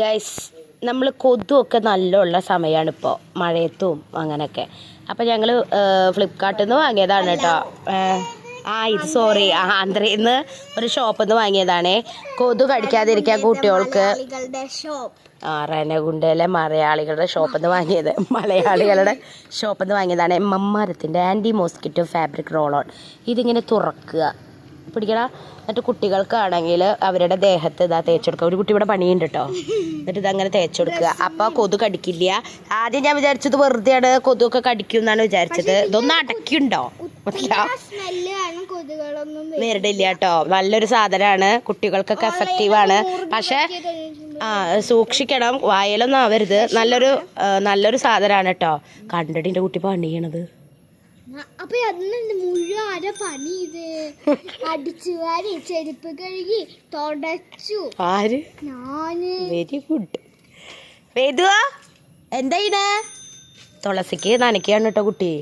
Guys നമ്മൾ കൊതുമൊക്കെ നല്ല സമയമാണ് ഇപ്പോൾ മഴയത്തും അങ്ങനെയൊക്കെ. അപ്പോൾ ഞങ്ങൾ ഫ്ലിപ്കാർട്ടിൽ നിന്ന് വാങ്ങിയതാണ് കേട്ടോ. ഇത് സോറി ആന്ധ്രയിൽ നിന്ന് ഒരു ഷോപ്പിൽ നിന്ന് വാങ്ങിയതാണേ. കൊതു കടിക്കാതിരിക്കാൻ കുട്ടികൾക്ക്. റെനഗുണ്ടയിലെ മലയാളികളുടെ ഷോപ്പിൽ നിന്ന് വാങ്ങിയത്. മലയാളികളുടെ ഷോപ്പിൽ നിന്ന് വാങ്ങിയതാണ് മമ്മാരത്തിൻ്റെ anti mosquito fabric roll on. ഇതിങ്ങനെ തുറക്കുക, പിടിക്കണ. എന്നിട്ട് കുട്ടികൾക്കാണെങ്കിൽ അവരുടെ ദേഹത്ത് ഇതാ തേച്ച് കൊടുക്കുക. ഒരു കുട്ടി ഇവിടെ പണിയുണ്ട് കേട്ടോ. എന്നിട്ട് ഇതങ്ങനെ തേച്ച് കൊടുക്കുക. അപ്പോൾ കൊതു കടിക്കില്ല. ആദ്യം ഞാൻ വിചാരിച്ചത് വെറുതെയാണ് കൊതുകൊക്കെ കടിക്കും എന്നാണ് വിചാരിച്ചത്. ഇതൊന്നും അടയ്ക്കുണ്ടോ? നേരിടില്ല കേട്ടോ. നല്ലൊരു സാധനമാണ്, കുട്ടികൾക്കൊക്കെ എഫക്റ്റീവാണ്. പക്ഷേ സൂക്ഷിക്കണം, വായലൊന്നും ആവരുത്. നല്ലൊരു സാധനമാണ് കേട്ടോ. കണ്ടിട്ട് എൻ്റെ കുട്ടി പണി ചെയ്യണത്. അപ്പൊ മുഴുവൻ ആരെ പണി ചെയ്ത് അടിച്ചു വാരി ചെരുപ്പ് കഴുകി തുടച്ചു. ആര്? ഞാന്. Very good. വേദുവാ എന്താ തുളസിക്ക് നനയ്ക്കാണ് കേട്ടോ കുട്ടി.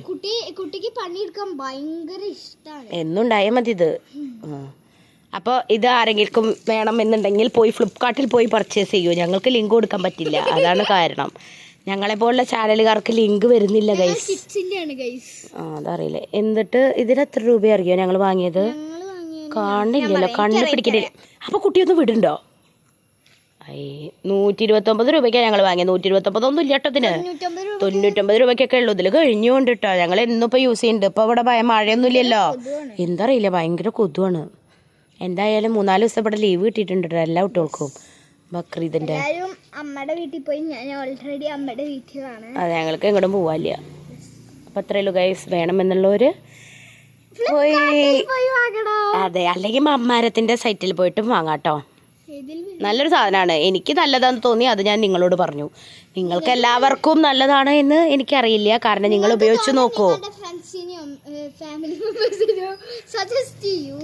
കുട്ടിക്ക് പണിയെടുക്കാൻ ഭയങ്കര ഇഷ്ടമാണ്. എന്നുണ്ടായാൽ മതി ഇത്. അപ്പോൾ ഇത് ആരെങ്കിലും വേണമെന്നുണ്ടെങ്കിൽ പോയി ഫ്ലിപ്കാർട്ടിൽ പോയി പർച്ചേസ് ചെയ്യൂ. ഞങ്ങൾക്ക് ലിങ്ക് കൊടുക്കാൻ പറ്റില്ല, അതാണ് കാരണം. ഞങ്ങളെ പോലുള്ള ചാനലുകാർക്ക് ലിങ്ക് വരുന്നില്ല ഗൈസ്. അതറിയില്ലേ. എന്നിട്ട് ഇതിന് എത്ര രൂപ അറിയോ ഞങ്ങൾ വാങ്ങിയത്? കാണില്ലല്ലോ, കണ്ണ് പിടിക്കുന്നില്ല. അപ്പോൾ കുട്ടിയൊന്ന് വിടുണ്ടോ? 129 രൂപയ്ക്കാണ് ഞങ്ങൾ വാങ്ങിയത്. 129 ഒന്നും ഇല്ല കേട്ടോ ഇതിന്. 99 രൂപയ്ക്കൊക്കെ ഉള്ളൂ. ഇതിൽ കഴിഞ്ഞുകൊണ്ട് കേട്ടോ. ഞങ്ങൾ എന്നിപ്പോൾ യൂസ് ചെയ്യുന്നുണ്ട്. ഇപ്പോൾ ഇവിടെ മഴയൊന്നും ഇല്ലല്ലോ. എന്താ അറിയില്ല, ഭയങ്കര കൊതുവാണ്. എന്തായാലും 4 ദിവസം ഇവിടെ ലീവ് കിട്ടിയിട്ടുണ്ട് കേട്ടോ എല്ലാ കുട്ടികൾക്കും. ബക്രീദിന്റെ. അമ്മയുടെ വീട്ടിൽ പോയി. ഞാൻ ഓൾറെഡി അമ്മയുടെ വീട്ടിലാണ്. അതെ, ഞങ്ങൾക്ക് എങ്ങോട്ടും പോവാല്ല. അപ്പം അത്രയുള്ളൂ ഗൈസ്. വേണമെന്നുള്ളവര് പോയി. അതെ, അല്ലെങ്കിൽ മമ്മാരത്തിന്റെ സൈറ്റിൽ പോയിട്ടും വാങ്ങാട്ടോ. നല്ലൊരു സാധനമാണ്. എനിക്ക് നല്ലതാന്ന് തോന്നി, അത് ഞാൻ നിങ്ങളോട് പറഞ്ഞു. നിങ്ങൾക്ക് എല്ലാവർക്കും നല്ലതാണ് എന്ന് എനിക്കറിയില്ല, കാരണം നിങ്ങൾ ഉപയോഗിച്ച് നോക്കൂ. ഫാമിലി മെമ്പേഴ്സിനോ സജസ്റ്റ് ചെയ്യൂ.